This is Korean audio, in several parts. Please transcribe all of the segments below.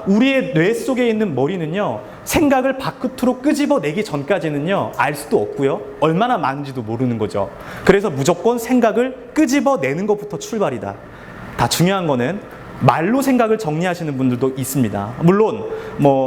우리의 뇌 속에 있는 머리는요, 생각을 바깥으로 끄집어내기 전까지는요, 알 수도 없고요, 얼마나 많은지도 모르는 거죠. 그래서 무조건 생각을 끄집어내는 것부터 출발이다. 다 중요한 거는 말로 생각을 정리하시는 분들도 있습니다. 물론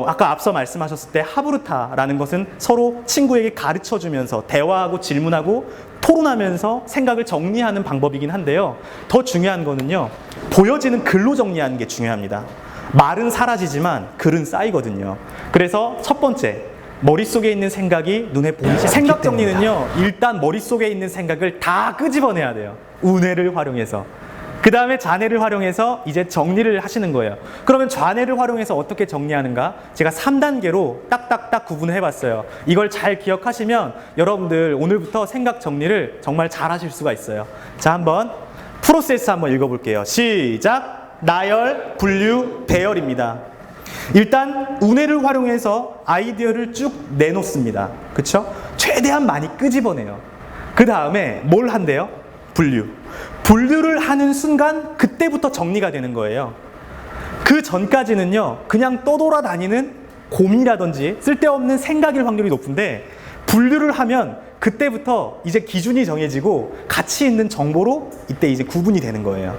아까 앞서 말씀하셨을 때 하부르타라는 것은 서로 친구에게 가르쳐주면서 대화하고 질문하고 토론하면서 생각을 정리하는 방법이긴 한데요. 더 중요한 거는요, 보여지는 글로 정리하는 게 중요합니다. 말은 사라지지만 글은 쌓이거든요. 그래서 첫 번째, 머릿속에 있는 생각이 눈에 보이지 않기 때문입니다. 생각 정리는요, 일단 머릿속에 있는 생각을 다 끄집어내야 돼요. 우뇌를 활용해서. 그 다음에 좌뇌를 활용해서 이제 정리를 하시는 거예요. 그러면 좌뇌를 활용해서 어떻게 정리하는가? 제가 3단계로 딱딱딱 구분을 해봤어요. 이걸 잘 기억하시면 여러분들 오늘부터 생각 정리를 정말 잘 하실 수가 있어요. 자, 한번 프로세스 한번 읽어볼게요. 시작! 나열, 분류, 배열입니다. 일단 우뇌를 활용해서 아이디어를 쭉 내놓습니다. 그쵸? 최대한 많이 끄집어내요. 그 다음에 뭘 한대요? 분류. 분류를 하는 순간 그때부터 정리가 되는 거예요. 그 전까지는요, 그냥 떠돌아다니는 고민이라든지 쓸데없는 생각일 확률이 높은데, 분류를 하면 그때부터 이제 기준이 정해지고 가치 있는 정보로 이때 이제 구분이 되는 거예요.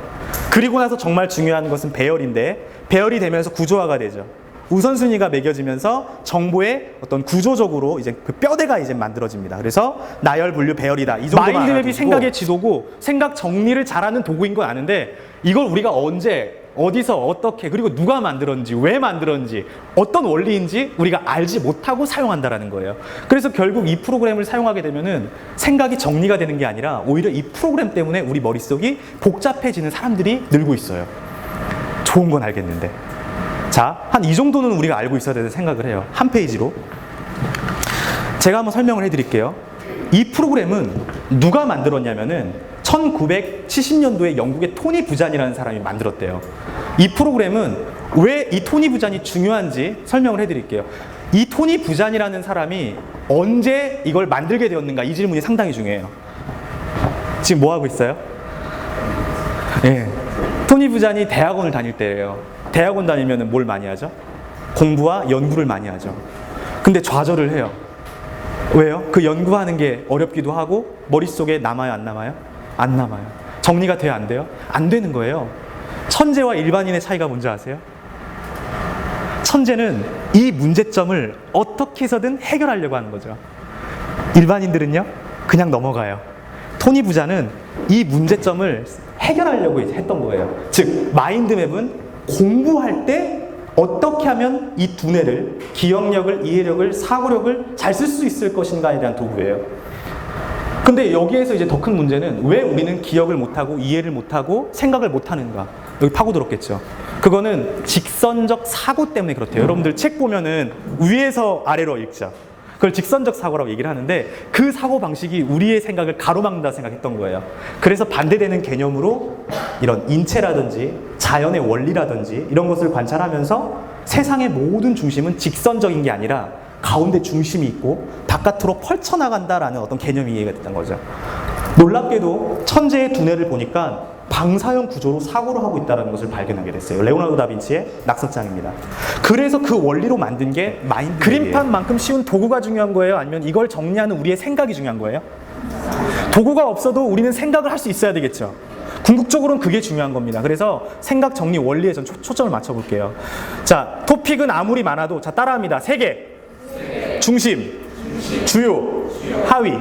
그리고 나서 정말 중요한 것은 배열인데, 배열이 되면서 구조화가 되죠. 우선순위가 매겨지면서 정보의 어떤 구조적으로 이제 그 뼈대가 이제 만들어집니다. 그래서 나열, 분류, 배열이다. 이 정도만 마인드맵이 생각의 지도고 생각 정리를 잘하는 도구인 건 아는데, 이걸 우리가 언제, 어디서, 어떻게, 그리고 누가 만들었는지, 왜 만들었는지, 어떤 원리인지 우리가 알지 못하고 사용한다라는 거예요. 그래서 결국 이 프로그램을 사용하게 되면은 생각이 정리가 되는 게 아니라 오히려 이 프로그램 때문에 우리 머릿속이 복잡해지는 사람들이 늘고 있어요. 좋은 건 알겠는데. 자, 한 이 정도는 우리가 알고 있어야 되는 생각을 해요. 한 페이지로. 제가 한번 설명을 해드릴게요. 이 프로그램은 누가 만들었냐면은 1970년도에 영국의 토니 부잔이라는 사람이 만들었대요. 이 프로그램은 왜 이 토니 부잔이 중요한지 설명을 해드릴게요. 이 토니 부잔이라는 사람이 언제 이걸 만들게 되었는가, 이 질문이 상당히 중요해요. 지금 뭐 하고 있어요? 예. 토니 부잔이 대학원을 다닐 때예요. 대학원 다니면 뭘 많이 하죠? 공부와 연구를 많이 하죠. 근데 좌절을 해요. 왜요? 그 연구하는 게 어렵기도 하고 머릿속에 남아요, 안 남아요? 안 남아요. 정리가 돼요, 안 돼요? 안 되는 거예요. 천재와 일반인의 차이가 뭔지 아세요? 천재는 이 문제점을 어떻게 해서든 해결하려고 하는 거죠. 일반인들은요, 그냥 넘어가요. 토니 부자는 이 문제점을 해결하려고 했던 거예요. 즉, 마인드맵은 공부할 때 어떻게 하면 이 두뇌를, 기억력을, 이해력을, 사고력을 잘 쓸 수 있을 것인가에 대한 도구예요. 근데 여기에서 이제 더 큰 문제는 왜 우리는 기억을 못하고 이해를 못하고 생각을 못하는가? 여기 파고들었겠죠. 그거는 직선적 사고 때문에 그렇대요. 여러분들 책 보면은 위에서 아래로 읽죠. 그걸 직선적 사고라고 얘기를 하는데, 그 사고 방식이 우리의 생각을 가로막는다 생각했던 거예요. 그래서 반대되는 개념으로 이런 인체라든지 자연의 원리라든지 이런 것을 관찰하면서 세상의 모든 중심은 직선적인 게 아니라 가운데 중심이 있고 바깥으로 펼쳐나간다라는 어떤 개념이 이해가 됐던 거죠. 놀랍게도 천재의 두뇌를 보니까 방사형 구조로 사고를 하고 있다는 것을 발견하게 됐어요. 레오나르도 다빈치의 낙서장입니다. 그래서 그 원리로 만든 게 마인드맵이에요. 그림판만큼 쉬운 도구가 중요한 거예요? 아니면 이걸 정리하는 우리의 생각이 중요한 거예요? 도구가 없어도 우리는 생각을 할 수 있어야 되겠죠. 궁극적으로는 그게 중요한 겁니다. 그래서 생각 정리 원리에 전 초점을 맞춰볼게요. 자, 토픽은 아무리 많아도, 자, 따라합니다. 3개. 중심, 주요, 하위.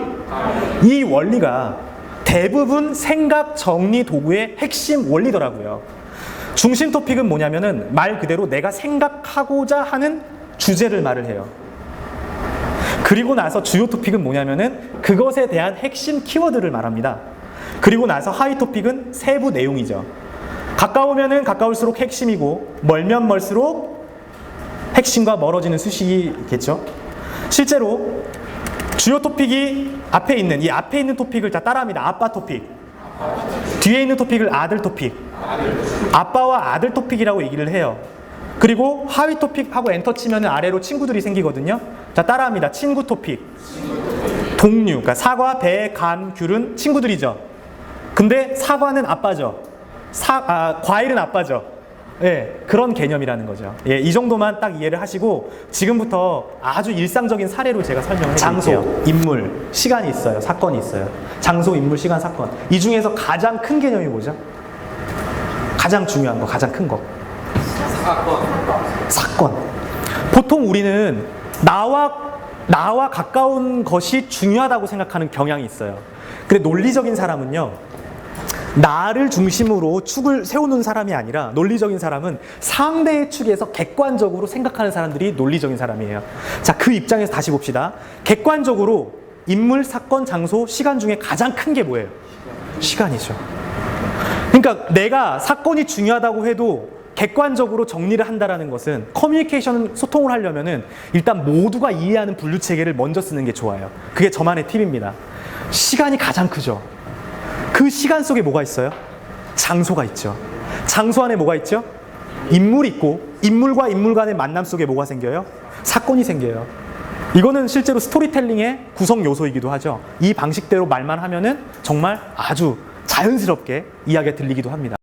이 원리가 대부분 생각 정리 도구의 핵심 원리더라고요. 중심 토픽은 뭐냐면은 말 그대로 내가 생각하고자 하는 주제를 말을 해요. 그리고 나서 주요 토픽은 뭐냐면은 그것에 대한 핵심 키워드를 말합니다. 그리고 나서 하위 토픽은 세부 내용이죠. 가까우면은 가까울수록 핵심이고, 멀면 멀수록 핵심과 멀어지는 수식이겠죠. 실제로 주요 토픽이 앞에 있는, 이 앞에 있는 토픽을 다 따라합니다. 아빠 토픽. 뒤에 있는 토픽을 아들 토픽. 아빠와 아들 토픽이라고 얘기를 해요. 그리고 하위 토픽하고 엔터 치면 아래로 친구들이 생기거든요. 자, 따라합니다. 친구 토픽. 동류. 그러니까 사과, 배, 감, 귤은 친구들이죠. 근데 사과는 아빠죠. 과일은 아빠죠. 예, 그런 개념이라는 거죠. 예, 이 정도만 딱 이해를 하시고 지금부터 아주 일상적인 사례로 제가 설명을 해드릴게요. 장소, 인물, 시간이 있어요. 사건이 있어요. 장소, 인물, 시간, 사건. 이 중에서 가장 큰 개념이 뭐죠? 가장 중요한 거, 가장 큰 거. 사건. 보통 우리는 나와 가까운 것이 중요하다고 생각하는 경향이 있어요. 근데 논리적인 사람은요, 나를 중심으로 축을 세우는 사람이 아니라 논리적인 사람은 상대의 축에서 객관적으로 생각하는 사람들이 논리적인 사람이에요. 자, 그 입장에서 다시 봅시다. 객관적으로 인물, 사건, 장소, 시간 중에 가장 큰 게 뭐예요? 시간이죠. 그러니까 내가 사건이 중요하다고 해도 객관적으로 정리를 한다는 것은 커뮤니케이션 소통을 하려면은 일단 모두가 이해하는 분류 체계를 먼저 쓰는 게 좋아요. 그게 저만의 팁입니다. 시간이 가장 크죠. 그 시간 속에 뭐가 있어요? 장소가 있죠. 장소 안에 뭐가 있죠? 인물이 있고, 인물과 인물 간의 만남 속에 뭐가 생겨요? 사건이 생겨요. 이거는 실제로 스토리텔링의 구성 요소이기도 하죠. 이 방식대로 말만 하면은 정말 아주 자연스럽게 이야기가 들리기도 합니다.